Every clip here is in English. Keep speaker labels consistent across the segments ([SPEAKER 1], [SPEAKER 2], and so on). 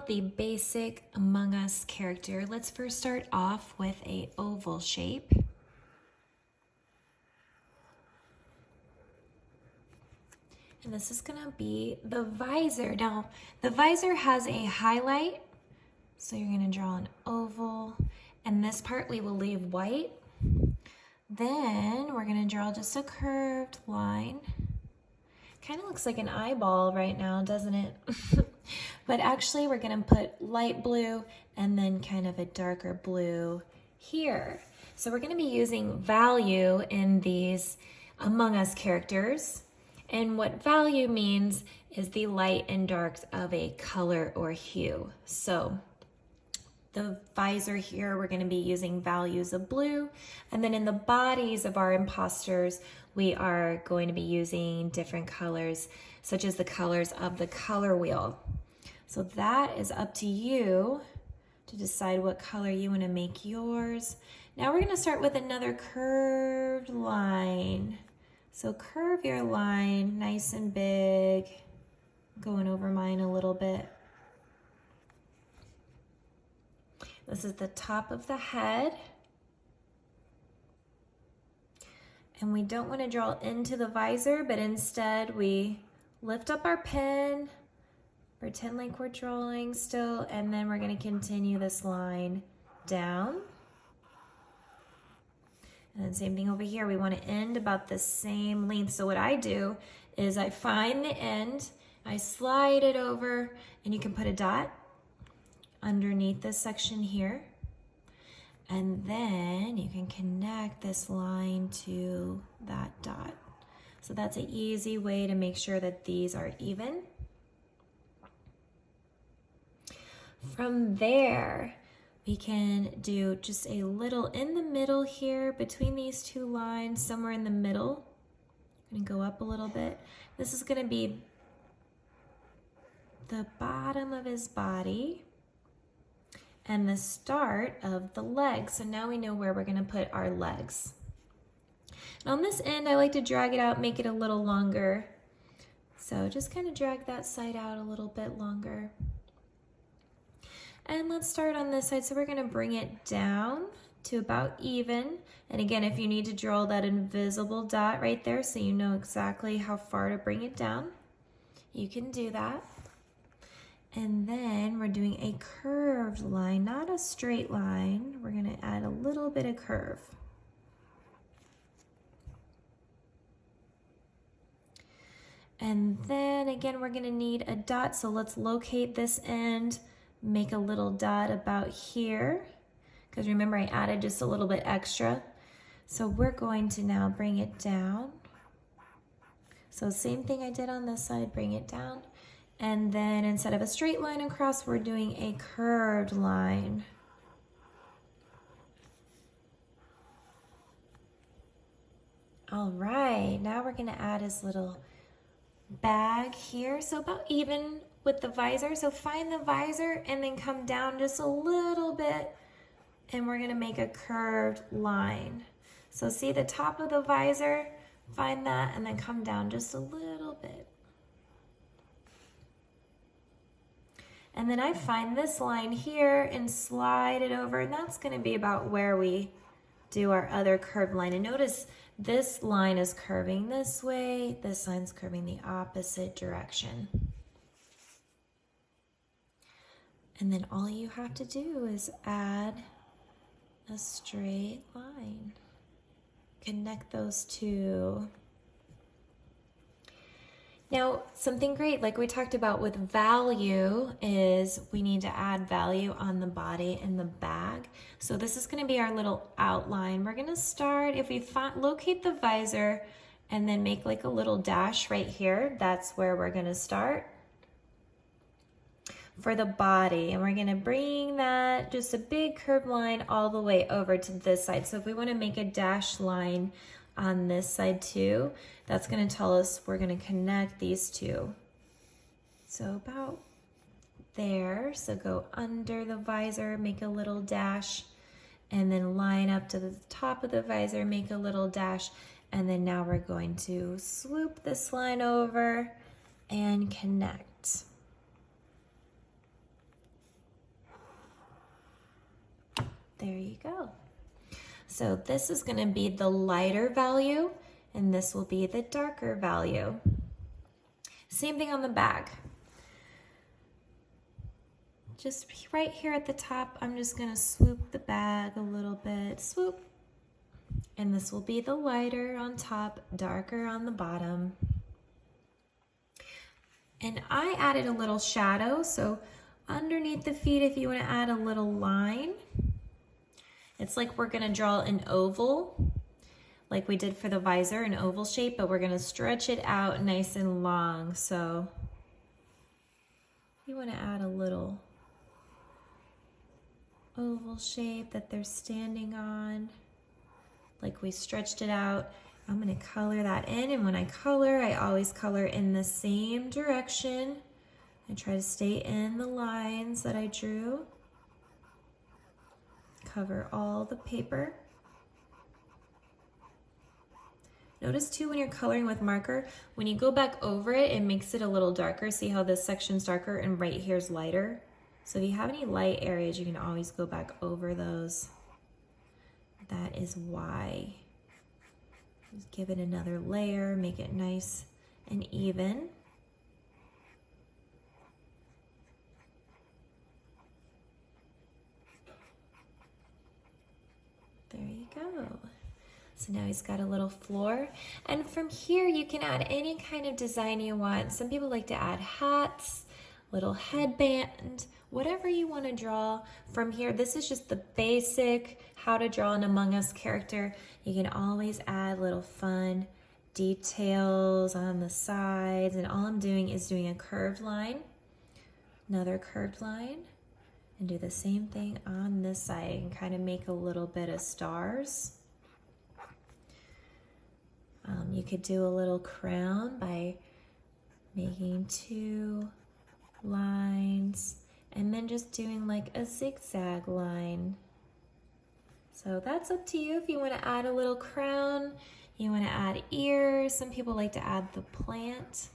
[SPEAKER 1] out the basic Among Us character, let's first start off with an oval shape. And this is gonna be the visor. Now, the visor has a highlight, so you're gonna draw an oval, and this part we will leave white. Then we're gonna draw just a curved line. Kind of looks like an eyeball right now, doesn't it? But actually we're gonna put light blue and then kind of a darker blue here. So we're gonna be using value in these Among Us characters. And what value means is the light and darks of a color or hue. So the visor here, we're gonna be using values of blue. And then in the bodies of our imposters, we are going to be using different colors, such as the colors of the color wheel. So that is up to you to decide what color you wanna make yours. Now we're gonna start with another curved line. So curve your line nice and big, going over mine a little bit. This is the top of the head. And we don't want to draw into the visor, but instead we lift up our pen, pretend like we're drawing still, and then we're going to continue this line down. And then same thing over here, we want to end about the same length. So what I do is I find the end, I slide it over, and you can put a dot underneath this section here. And then you can connect this line to that dot. So that's an easy way to make sure that these are even. From there, we can do just a little in the middle here between these two lines, somewhere in the middle. I'm gonna go up a little bit. This is gonna be the bottom of his body and the start of the legs. So now we know where we're gonna put our legs. And on this end, I like to drag it out, make it a little longer. So just kind of drag that side out a little bit longer. And let's start on this side. So we're gonna bring it down to about even. And again, if you need to draw that invisible dot right there so you know exactly how far to bring it down, you can do that. And then we're doing a curved line, not a straight line. We're gonna add a little bit of curve. And then again, we're gonna need a dot. So let's locate this end, make a little dot about here. Because remember, I added just a little bit extra. So we're going to now bring it down. So same thing I did on this side, bring it down. And then instead of a straight line across, we're doing a curved line. All right, now we're gonna add his little bag here. So about even with the visor. So find the visor and then come down just a little bit and we're gonna make a curved line. So see the top of the visor, find that and then come down just a little bit. And then I find this line here and slide it over, and that's gonna be about where we do our other curved line. And notice this line is curving this way, this line's curving the opposite direction. And then all you have to do is add a straight line. Connect those two. Now, something great, like we talked about with value, is we need to add value on the body and the bag. So this is gonna be our little outline. We're gonna start, if we locate the visor and then make like a little dash right here, that's where we're gonna start for the body. And we're gonna bring that, just a big curved line all the way over to this side. So if we wanna make a dash line on this side too, that's gonna tell us we're gonna connect these two. So about there, so go under the visor, make a little dash, and then line up to the top of the visor, make a little dash, and then now we're going to swoop this line over and connect. There you go. So this is going to be the lighter value, and this will be the darker value. Same thing on the bag. Just right here at the top, I'm just going to swoop the bag a little bit, swoop. And this will be the lighter on top, darker on the bottom. And I added a little shadow, so underneath the feet, if you want to add a little line, it's like we're going to draw an oval, like we did for the visor, an oval shape, but we're going to stretch it out nice and long. So you want to add a little oval shape that they're standing on, like we stretched it out. I'm going to color that in, and when I color, I always color in the same direction. I try to stay in the lines that I drew. Cover all the paper. Notice too, when you're coloring with marker, when you go back over it, it makes it a little darker. See how this section's darker and right here's lighter? So if you have any light areas, you can always go back over those. That is why. Just give it another layer, make it nice and even. There you go. So now he's got a little floor. And from here, you can add any kind of design you want. Some people like to add hats, little headband, whatever you want to draw. From here, this is just the basic how to draw an Among Us character. You can always add little fun details on the sides, and all I'm doing is doing a curved line, another curved line, and do the same thing on this side and kind of make a little bit of stars. You could do a little crown by making 2 lines and then just doing like a zigzag line. So that's up to you if you want to add a little crown, you want to add ears. Some people like to add the plant.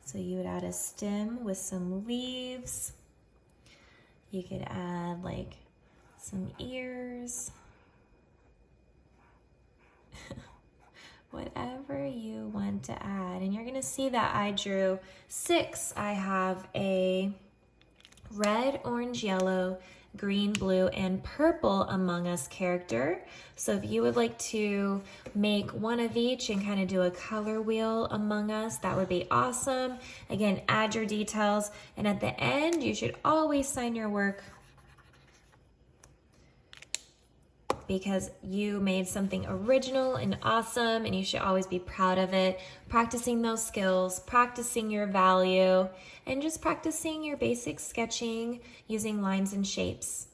[SPEAKER 1] So you would add a stem with some leaves. You could add like some ears. Whatever you want to add. And you're going to see that I drew 6. I have a red, orange, yellow, green, blue, and purple Among Us character. So if you would like to make one of each and kind of do a color wheel Among Us, that would be awesome. Again, add your details. And at the end, you should always sign your work because you made something original and awesome, and you should always be proud of it. Practicing those skills, practicing your value, and just practicing your basic sketching using lines and shapes.